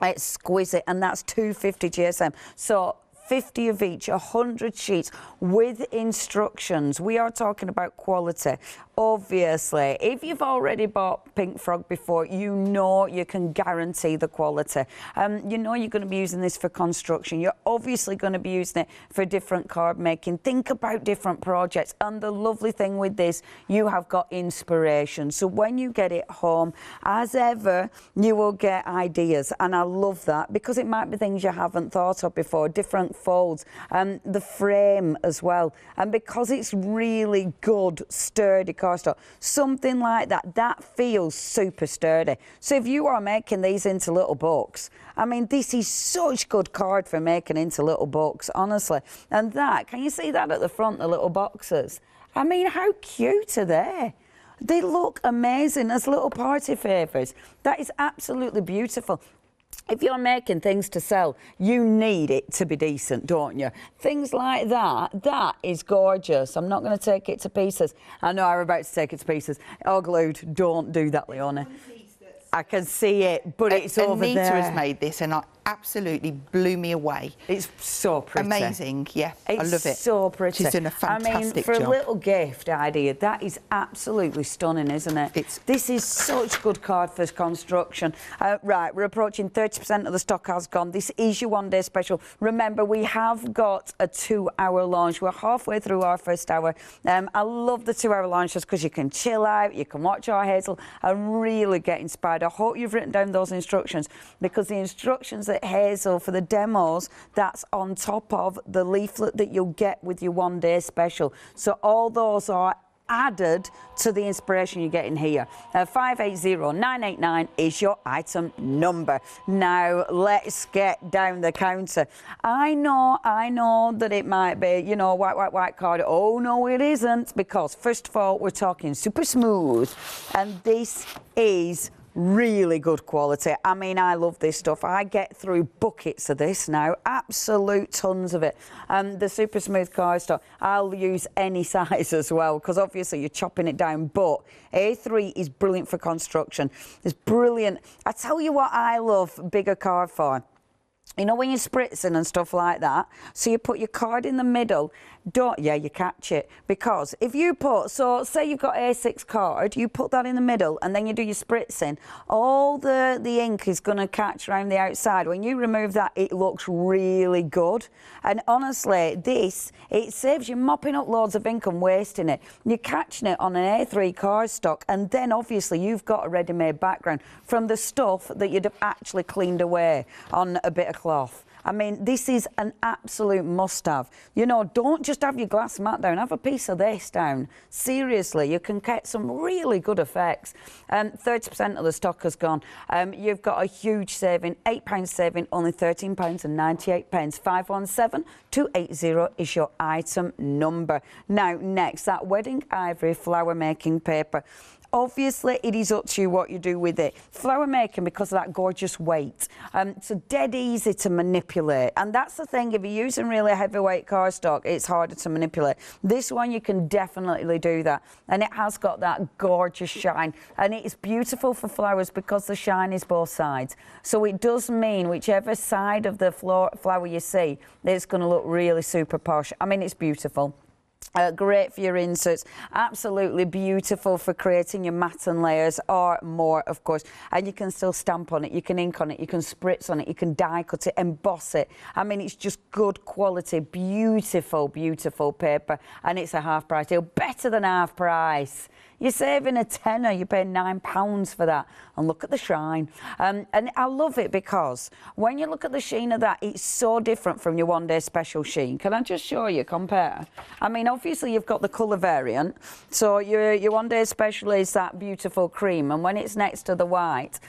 exquisite, and that's 250 GSM. So 50 of each, 100 sheets with instructions. We are talking about quality. Obviously, if you've already bought Pink Frog before, you know you can guarantee the quality. You know you're going to be using this for construction. You're obviously going to be using it for different card making. Think about different projects. And the lovely thing with this, you have got inspiration. So when you get it home, as ever, you will get ideas. And I love that because it might be things you haven't thought of before, different folds, the frame as well. And because it's really good, sturdy cardstock, something like that, that feels super sturdy. So if you are making these into little books, I mean, this is such good card for making into little books, honestly. And that, can you see that at the front, the little boxes? I mean, how cute are they? They look amazing as little party favours. That is absolutely beautiful. If you're making things to sell, you need it to be decent, don't you? Things like that, that is gorgeous. I'm not going to take it to pieces. I know I'm about to take it to pieces. All glued. Don't do that, Leonie. I can see it, but it's over Anita there. has made this and it absolutely blew me away. It's so pretty. Amazing, yeah. I love it. It's so pretty. She's done a fantastic job. job. For a little gift idea, that is absolutely stunning, isn't it? This is such good card for construction. Right, we're approaching 30% of the stock has gone. This is your one-day special. Remember, we have got a 2-hour launch. We're halfway through our first hour. I love the 2-hour launches because you can chill out, you can watch our Hazel and really get inspired. I hope you've written down those instructions because the instructions that Hazel for the demos, that's on top of the leaflet that you'll get with your one-day special. So all those are added to the inspiration you're getting here. 580989 is your item number. Now let's get down the counter. I know that it might be, you know, white card. Oh no, it isn't, because first of all, we're talking super smooth, and this is really good quality. I mean, I love this stuff. I get through buckets of this now, absolute tons of it. The super smooth cardstock, I'll use any size as well, because obviously you're chopping it down, but A3 is brilliant for construction. It's brilliant. I tell you what I love bigger card for. You know when you're spritzing and stuff like that, so you put your card in the middle, you catch it. Because if you put, so say you've got A6 card, you put that in the middle and then you do your spritzing, all the ink is going to catch around the outside. When you remove that, it looks really good. And honestly, this, it saves you mopping up loads of ink and wasting it. You're catching it on an A3 cardstock, and then obviously you've got a ready-made background from the stuff that you'd have actually cleaned away on a bit of cloth. I mean, this is an absolute must-have. You know, don't just have your glass mat down, have a piece of this down. Seriously, you can get some really good effects. 30% of the stock has gone. You've got a huge saving, £8 saving, only £13.98. 517280 is your item number. Now, next, that wedding ivory flower making paper. Obviously, it is up to you what you do with it. Flower making, because of that gorgeous weight, so dead easy to manipulate. And that's the thing, if you're using really heavyweight cardstock, it's harder to manipulate. This one, you can definitely do that. And it has got that gorgeous shine. And it's beautiful for flowers because the shine is both sides. So it does mean whichever side of the flower you see, it's going to look really super posh. I mean, it's beautiful. Great for your inserts, absolutely beautiful for creating your matten layers or more, of course. And you can still stamp on it, you can ink on it, you can spritz on it, you can die cut it, emboss it. I mean, it's just good quality, beautiful, beautiful paper, and it's a half price deal, better than half price. You're saving a tenner, you're paying £9 for that. And look at the shine. And I love it because when you look at the sheen of that, it's so different from your one-day special sheen. Can I just show you, compare? I mean, obviously you've got the colour variant. So your one-day special is that beautiful cream. And when it's next to the white,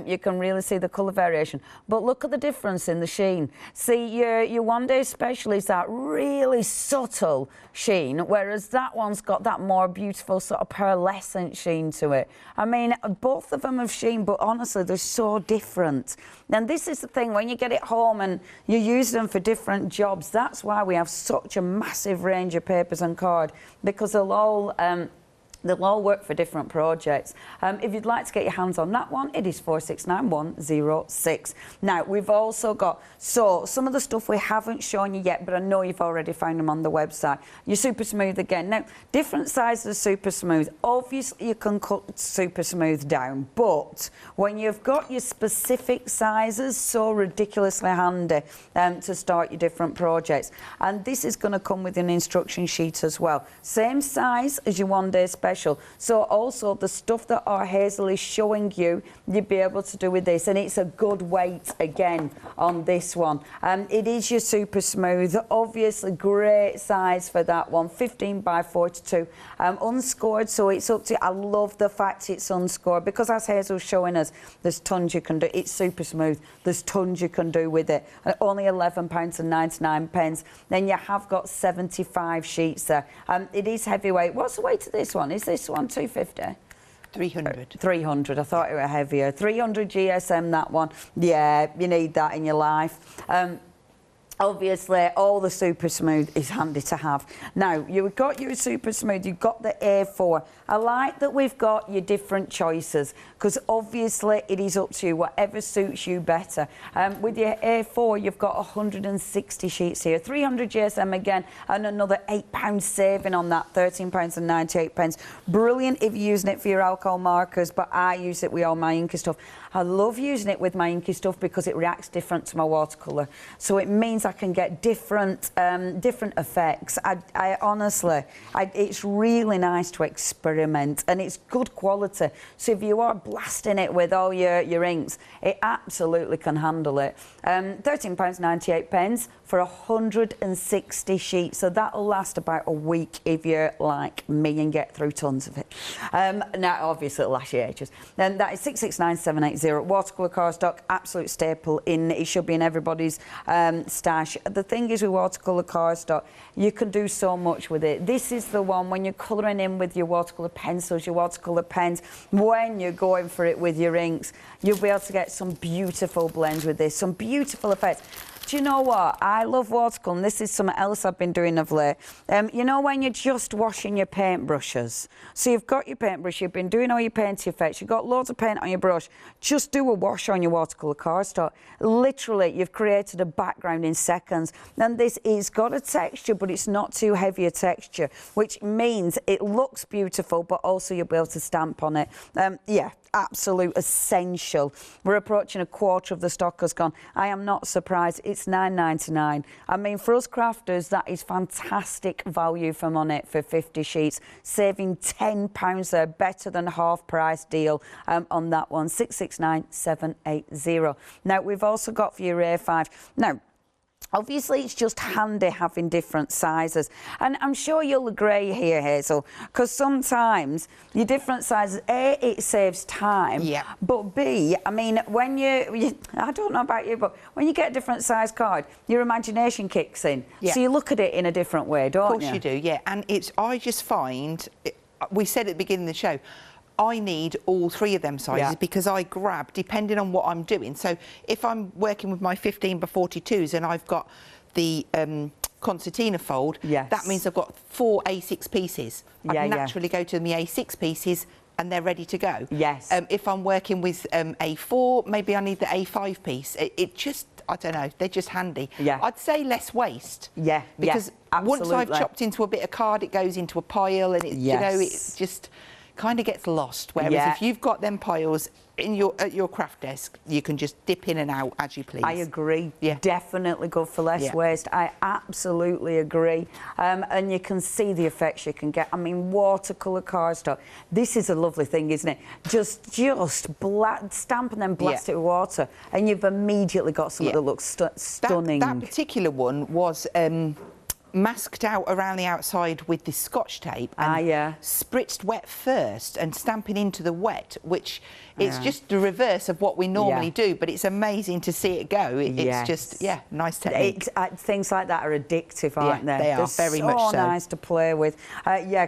you can really see the colour variation. But look at the difference in the sheen. See, your one-day special is that really subtle sheen, whereas that one's got that more beautiful sort of pearlescent sheen to it. I mean, both of them have sheen, but honestly, they're so different. And this is the thing, when you get it home and you use them for different jobs, that's why we have such a massive range of papers and card, because they'll all They'll all work for different projects. If you'd like to get your hands on that one, it is 469106. Now, we've also got, so some of the stuff we haven't shown you yet, but I know you've already found them on the website. Your Super Smooth again. Now, different sizes of Super Smooth. Obviously, you can cut Super Smooth down, but when you've got your specific sizes, so ridiculously handy to start your different projects. And this is going to come with an instruction sheet as well. Same size as your one-day special. So also the stuff that our Hazel is showing you, you'd be able to do with this, and it's a good weight again on this one. It is your Super Smooth, obviously great size for that one, 15 by 42, unscored, so it's up to, I love the fact it's unscored, because as Hazel's showing us, there's tons you can do. It's Super Smooth, there's tons you can do with it. Only £11.99. Then you have got 75 sheets there. It is heavyweight. What's the weight of this one? Is this one 250? 300. 300. I thought it were heavier. 300 GSM, that one. Yeah, you need that in your life. Obviously, all the Super Smooth is handy to have. Now, you've got your Super Smooth, you've got the A4. I like that we've got your different choices, because obviously it is up to you, whatever suits you better. With your A4, you've got 160 sheets here, 300 GSM again, and another £8 saving on that, £13.98. Brilliant if you're using it for your alcohol markers, but I use it with all my inky stuff. I love using it with my inky stuff because it reacts different to my watercolour. So it means I can get different effects. I honestly, it's really nice to experiment, and it's good quality. So if you are blasting it with all your inks, it absolutely can handle it. £13.98 for 160 sheets. So that'll last about a week if you're like me and get through tons of it. Now, obviously, it'll last you ages. Then that is 669780. Watercolour cardstock, absolute staple in. It should be in everybody's stash. The thing is with watercolour cardstock, you can do so much with it. This is the one when you're colouring in with your watercolour pencils, your watercolour pens, when you're going for it with your inks, you'll be able to get some beautiful blends with this, some beautiful effects. Do you know what? I love watercolour, and this is something else I've been doing of late. You know when you're just washing your paintbrushes? So you've got your paintbrush, you've been doing all your painting effects, you've got loads of paint on your brush, just do a wash on your watercolour cardstock. Literally, you've created a background in seconds. And this has got a texture, but it's not too heavy a texture, which means it looks beautiful, but also you'll be able to stamp on it. Yeah. Absolute essential. We're approaching a quarter of the stock has gone. I am not surprised. It's £9.99. I mean, for us crafters, that is fantastic value for money for 50 sheets, saving £10 there, better than half price deal on that one. 669780. Now, we've also got for your A5. Now, obviously, it's just handy having different sizes. And I'm sure you'll agree here, Hazel, because sometimes your different sizes, A, it saves time, yeah. But B, I mean, when you I don't know about you, but when you get a different size card, your imagination kicks in. Yeah. So you look at it in a different way, don't you? Of course you do, yeah. And I just find, we said at the beginning of the show, I need all three of them sizes, yeah, because I grab depending on what I'm doing. So if I'm working with my 15 by 42s and I've got the concertina fold, yes, that means I've got 4 A6 pieces. Yeah, I naturally go to the A6 pieces and they're ready to go. Yes. If I'm working with A4, maybe I need the A5 piece. It just, I don't know, they're just handy. Yeah. I'd say less waste. Yeah, because once I've chopped into a bit of card, it goes into a pile, and it, yes, you know, it just kind of gets lost. Whereas if you've got them piles in at your craft desk, you can just dip in and out as you please. I agree. Yeah. Definitely good for less waste. I absolutely agree. And you can see the effects you can get. I mean, watercolour cardstock. This is a lovely thing, isn't it? Just stamp and then blast it with water, and you've immediately got something that looks stunning. That particular one was masked out around the outside with this Scotch tape and spritzed wet first and stamping into the wet, which it's just the reverse of what we normally do, but it's amazing to see it go. It's just, nice technique. Things like that are addictive, aren't they? They are, very much so. Nice to play with.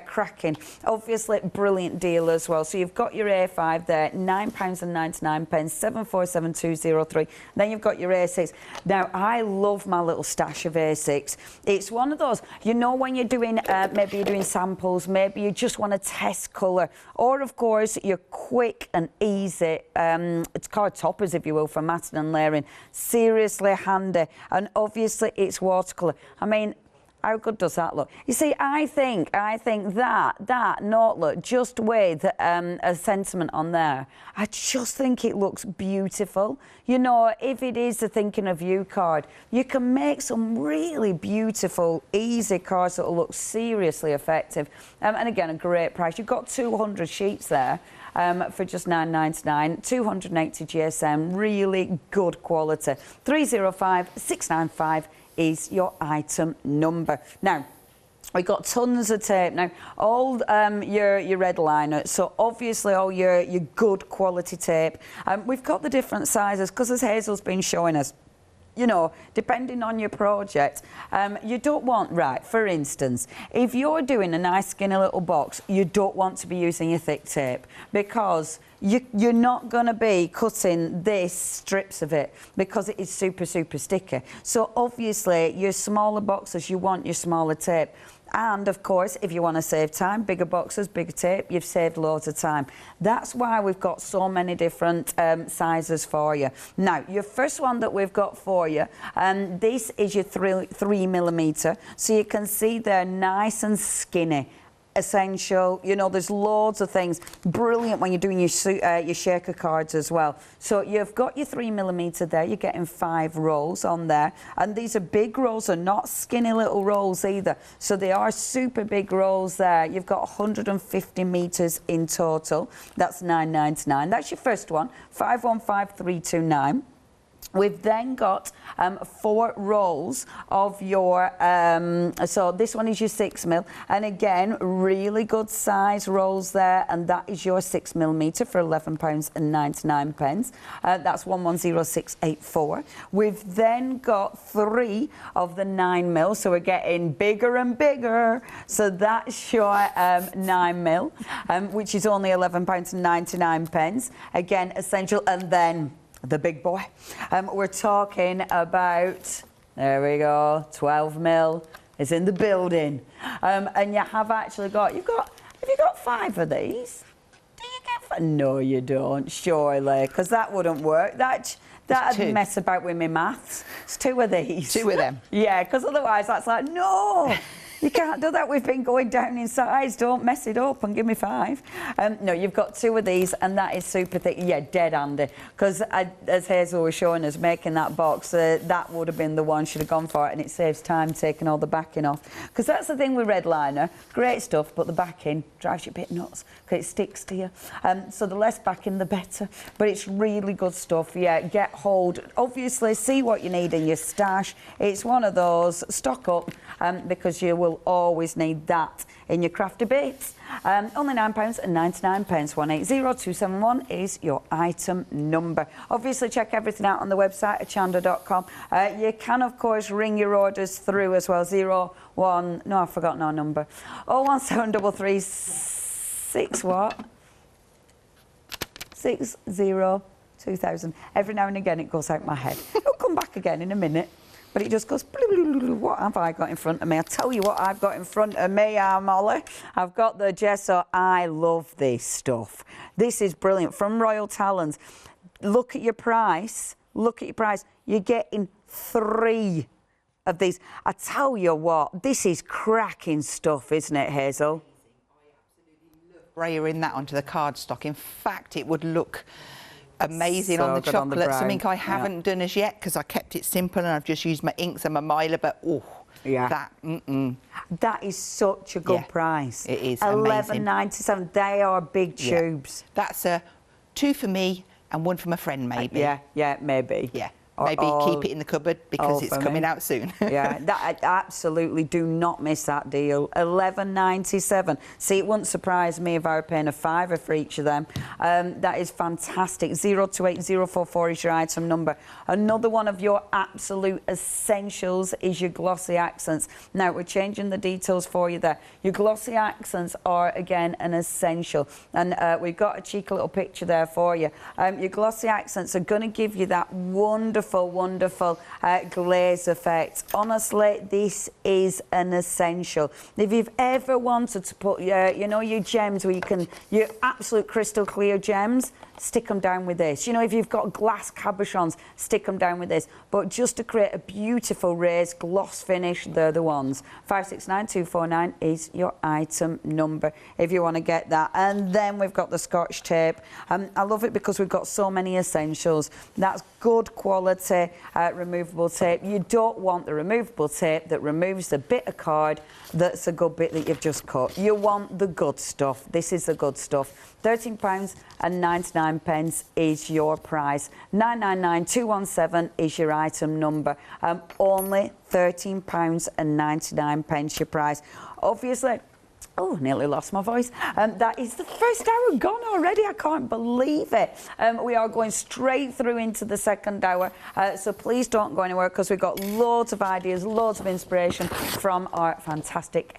Cracking. Obviously, brilliant deal as well. So you've got your A5 there, £9.99, 747203. Then you've got your A6. Now, I love my little stash of A6. It's one one of those, you know, when you're doing, maybe you're doing samples, maybe you just want to test colour, or of course you're quick and easy. It's card toppers, if you will, for matting and layering. Seriously handy, and obviously it's watercolour. I mean, how good does that look? You see, I think that note look, just with a sentiment on there, I just think it looks beautiful. You know, if it is the Thinking of You card, you can make some really beautiful, easy cards that will look seriously effective. And again, a great price. You've got 200 sheets there. For just $9.99, 280 GSM, really good quality. 305-695 is your item number. Now, we've got tons of tape now, all your red liner, so obviously all your good quality tape. We've got the different sizes, because as Hazel's been showing us, you know, depending on your project, you don't want, right, for instance, if you're doing a nice skinny little box, you don't want to be using your thick tape, because you're not going to be cutting this strips of it, because it is super, super sticky. So obviously, your smaller boxes, you want your smaller tape. And of course, if you want to save time, bigger boxes, bigger tape, you've saved loads of time. That's why we've got so many different sizes for you. Now, your first one that we've got for you, this is your 3mm. So you can see they're nice and skinny. Essential, you know, there's loads of things. Brilliant when you're doing your shaker cards as well. So you've got your 3mm there, you're getting 5 rolls on there, and these are big rolls, are not skinny little rolls either, so they are super big rolls there. You've got 150 meters in total. That's $9.99. That's your first one, 515329. We've then got 4 rolls of your, so this one is your 6mm, and again, really good size rolls there, and that is your 6mm for £11.99. That's 110684. We've then got 3 of the 9mm, so we're getting bigger and bigger. So that's your 9mm, which is only £11.99. Again, essential, and then the big boy. We're talking about, there we go, 12mm is in the building. And you have actually got, have you got 5 of these? Do you get 5? No, you don't, surely, because that wouldn't work. That'd mess about with my maths. It's 2 of these. 2 of them. Yeah, because otherwise that's like, no. You can't do that. We've been going down in size. Don't mess it up and give me 5. No, you've got 2 of these, and that is super thick. Yeah, dead handy. Because as Hazel was showing us, making that box, that would have been the one should have gone for it, and it saves time taking all the backing off. Because that's the thing with red liner. Great stuff, but the backing drives you a bit nuts because it sticks to you. So the less backing, the better. But it's really good stuff. Yeah, get hold. Obviously, see what you need in your stash. It's one of those. Stock up, because you will always need that in your crafty bits. Only £9.99. 180271 is your item number. Obviously, check everything out on the website, hochanda.com. You can, of course, ring your orders through as well. 01, no, I've forgotten our number. 01733 what? 602000. Every now and again, it goes out my head. It'll come back again in a minute. But it just goes, what have I got in front of me? I'll tell you what I've got in front of me, Molly. I've got the gesso. I love this stuff. This is brilliant. From Royal Talons. Look at your price. Look at your price. You're getting 3 of these. I tell you what, this is cracking stuff, isn't it, Hazel? I absolutely love spraying that onto the cardstock. In fact, it would look amazing so on the chocolate. Something I haven't done as yet, because I kept it simple and I've just used my inks and my miler, but oh, yeah, that is such a good price. It is $11.97. They are big tubes. That's a 2 for me and 1 for my friend, maybe. Yeah, maybe. Yeah. Maybe keep it in the cupboard because it's coming out soon. Yeah, that absolutely do not miss that deal. $11.97. See, it wouldn't surprise me if I were paying a £5 for each of them. That is fantastic. 028044 is your item number. Another one of your absolute essentials is your glossy accents. Now, we're changing the details for you there. Your glossy accents are, again, an essential. And we've got a cheeky little picture there for you. Your glossy accents are going to give you that wonderful wonderful, wonderful glaze effect. Honestly, this is an essential. If you've ever wanted to put, you know, your gems where you can, your absolute crystal clear gems, stick them down with this. You know, if you've got glass cabochons, stick them down with this. But just to create a beautiful raised gloss finish, they're the ones. 569249 is your item number if you want to get that. And then we've got the Scotch tape. I love it because we've got so many essentials. That's good quality removable tape. You don't want the removable tape that removes the bit of card that's a good bit that you've just cut. You want the good stuff. This is the good stuff. £13.99 is your price. 999217 is your item number. Only £13.99 your price. Obviously, oh, nearly lost my voice. That is the first hour gone already. I can't believe it. We are going straight through into the second hour. So please don't go anywhere because we've got loads of ideas, loads of inspiration from our fantastic